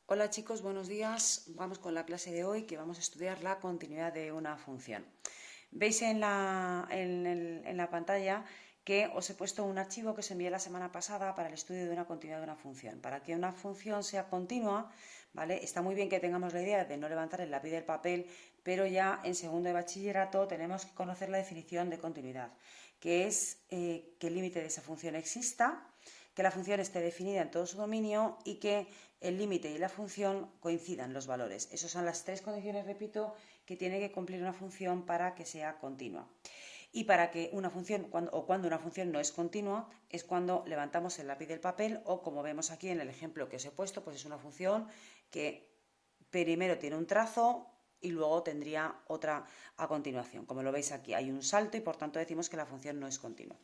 Hola chicos, buenos días. Vamos con la clase de hoy que vamos a estudiar la continuidad de una función. Veis en la pantalla que os he puesto un archivo que os envié la semana pasada para el estudio de una continuidad de una función. Para que una función sea continua, ¿vale? Está muy bien que tengamos la idea de no levantar el lápiz del papel, pero ya en segundo de bachillerato tenemos que conocer la definición de continuidad, que es que el límite de esa función exista, que la función esté definida en todo su dominio y que el límite y la función coincidan los valores. Esas son las tres condiciones, repito, que tiene que cumplir una función para que sea continua. Y para que una función, cuando una función no es continua, es cuando levantamos el lápiz del papel o, como vemos aquí en el ejemplo que os he puesto, pues es una función que primero tiene un trazo y luego tendría otra a continuación. Como lo veis aquí, hay un salto y por tanto decimos que la función no es continua.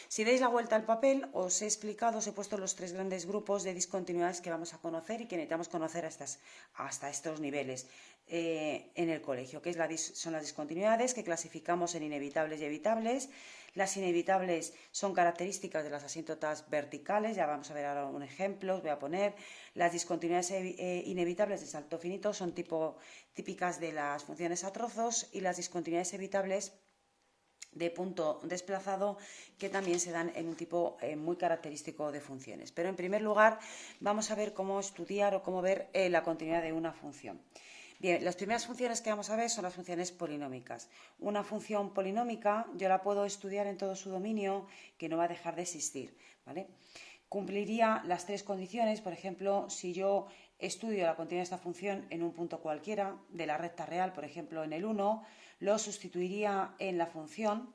Si dais la vuelta al papel, os he explicado, os he puesto los tres grandes grupos de discontinuidades que vamos a conocer y que necesitamos conocer hasta estos niveles en el colegio, que son las discontinuidades que clasificamos en inevitables y evitables. Las inevitables son características de las asíntotas verticales, ya vamos a ver ahora un ejemplo, os voy a poner. Las discontinuidades inevitables de salto finito son típicas de las funciones a trozos, y las discontinuidades evitables de punto desplazado, que también se dan en un tipo muy característico de funciones. Pero en primer lugar vamos a ver cómo estudiar o cómo ver la continuidad de una función. Bien, las primeras funciones que vamos a ver son las funciones polinómicas. Una función polinómica yo la puedo estudiar en todo su dominio, que no va a dejar de existir, ¿vale? Cumpliría las tres condiciones. Por ejemplo, si yo estudio la continuidad de esta función en un punto cualquiera de la recta real, por ejemplo en el 1, lo sustituiría en la función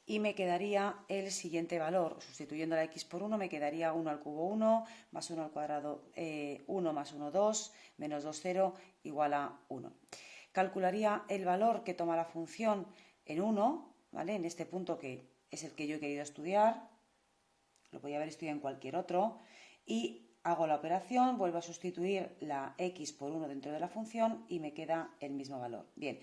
y me quedaría el siguiente valor. Sustituyendo la x por 1 me quedaría 1 al cubo 1, más 1 al cuadrado 1, más 1, 2, menos 2, 0, igual a 1. Calcularía el valor que toma la función en 1, ¿vale? En este punto, que es el que yo he querido estudiar. Lo podía haber estudiado en cualquier otro. Y hago la operación, vuelvo a sustituir la x por 1 dentro de la función y me queda el mismo valor. Bien,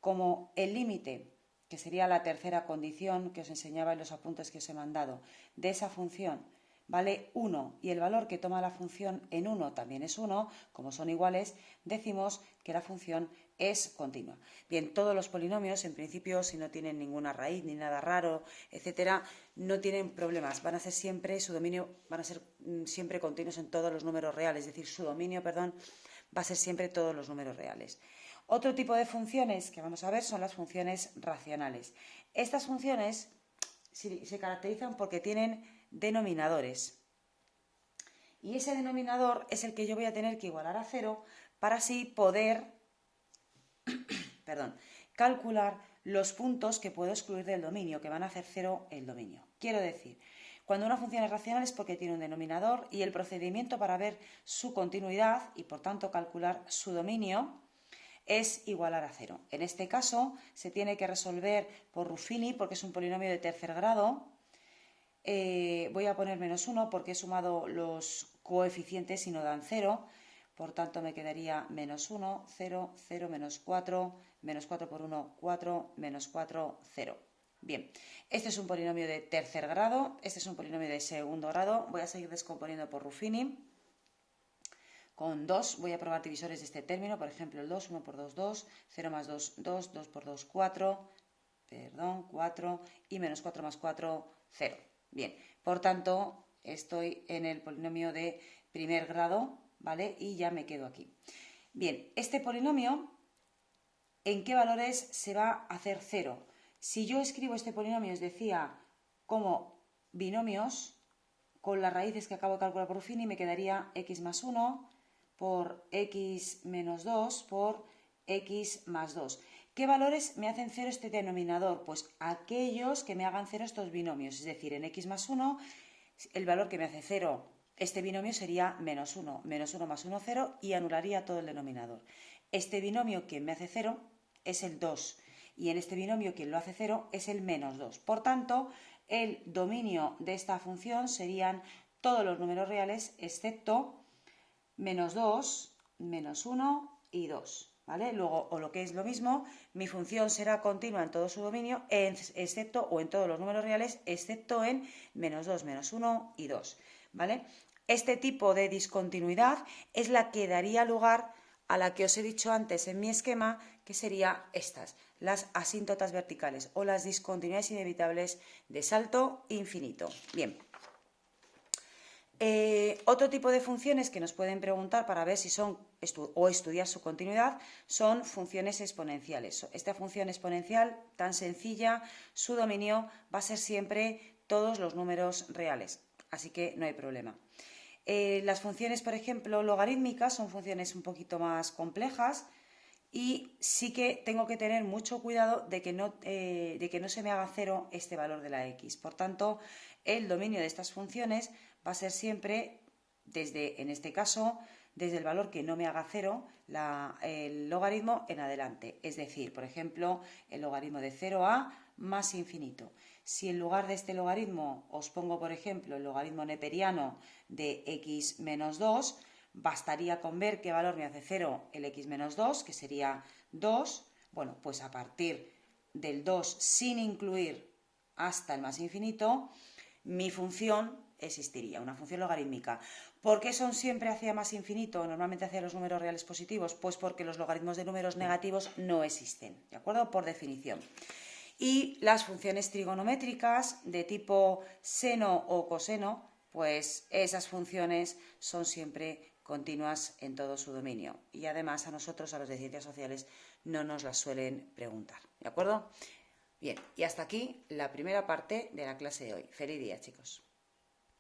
como el límite, que sería la tercera condición que os enseñaba en los apuntes que os he mandado, de esa función vale 1 y el valor que toma la función en 1 también es 1, como son iguales, decimos que la función es continua. Bien, todos los polinomios, en principio, si no tienen ninguna raíz ni nada raro, etcétera, no tienen problemas. Van a ser siempre, su dominio van a ser siempre continuos en todos los números reales, es decir, su dominio, perdón, va a ser siempre todos los números reales. Otro tipo de funciones que vamos a ver son las funciones racionales. Estas funciones se caracterizan porque tienen denominadores. Y ese denominador es el que yo voy a tener que igualar a 0 para así poder calcular los puntos que puedo excluir del dominio, que van a hacer 0 el dominio. Quiero decir, cuando una función es racional es porque tiene un denominador, y el procedimiento para ver su continuidad y por tanto calcular su dominio es igualar a 0. En este caso se tiene que resolver por Ruffini porque es un polinomio de tercer grado. Voy a poner menos 1 porque he sumado los coeficientes y no dan 0. Por tanto me quedaría menos 1, 0, 0, menos 4, menos 4 por 1, 4, menos 4, 0. Bien, este es un polinomio de tercer grado, este es un polinomio de segundo grado. Voy a seguir descomponiendo por Ruffini. Con 2 voy a probar divisores de este término, por ejemplo el 2, 1 por 2, 2, 0 más 2, 2, 2 por 2, 4, 4, y menos 4 más 4, 0. Bien, por tanto, estoy en el polinomio de primer grado, ¿vale? Y ya me quedo aquí. Bien, este polinomio, ¿en qué valores se va a hacer 0? Si yo escribo este polinomio, os decía, como binomios, con las raíces que acabo de calcular por Ruffini, me quedaría x más 1 por x menos 2 por x más 2. ¿Qué valores me hacen 0 este denominador? Pues aquellos que me hagan 0 estos binomios. Es decir, en x más 1, el valor que me hace 0 este binomio sería menos 1. Menos 1 más 1, 0, y anularía todo el denominador. Este binomio que me hace 0 es el 2. Y en este binomio quien lo hace 0 es el menos 2. Por tanto, el dominio de esta función serían todos los números reales excepto menos 2, menos 1 y 2. ¿Vale? Luego, o lo que es lo mismo, mi función será continua en todo su dominio, excepto, o en todos los números reales, excepto en menos 2, menos 1 y 2. ¿Vale? Este tipo de discontinuidad es la que daría lugar a la que os he dicho antes en mi esquema, que sería estas, las asíntotas verticales o las discontinuidades inevitables de salto infinito. Bien. Otro tipo de funciones que nos pueden preguntar para ver si son o estudiar su continuidad son funciones exponenciales. Esta función exponencial tan sencilla, su dominio va a ser siempre todos los números reales, así que no hay problema. Las funciones, por ejemplo, logarítmicas son funciones un poquito más complejas y sí que tengo que tener mucho cuidado de que no se me haga cero este valor de la x. Por tanto, el dominio de estas funciones va a ser siempre, en este caso, desde el valor que no me haga cero, el logaritmo en adelante. Es decir, por ejemplo, el logaritmo de 0a más infinito. Si en lugar de este logaritmo os pongo, por ejemplo, el logaritmo neperiano de x menos 2, bastaría con ver qué valor me hace 0 el x menos 2, que sería 2. Bueno, pues a partir del 2 sin incluir hasta el más infinito, mi función existiría, una función logarítmica. ¿Por qué son siempre hacia más infinito, normalmente hacia los números reales positivos? Pues porque los logaritmos de números negativos no existen, ¿de acuerdo? Por definición. Y las funciones trigonométricas de tipo seno o coseno, pues esas funciones son siempre continuas en todo su dominio. Y además a nosotros, a los de ciencias sociales, no nos las suelen preguntar, ¿de acuerdo? Bien, y hasta aquí la primera parte de la clase de hoy. Feliz día, chicos.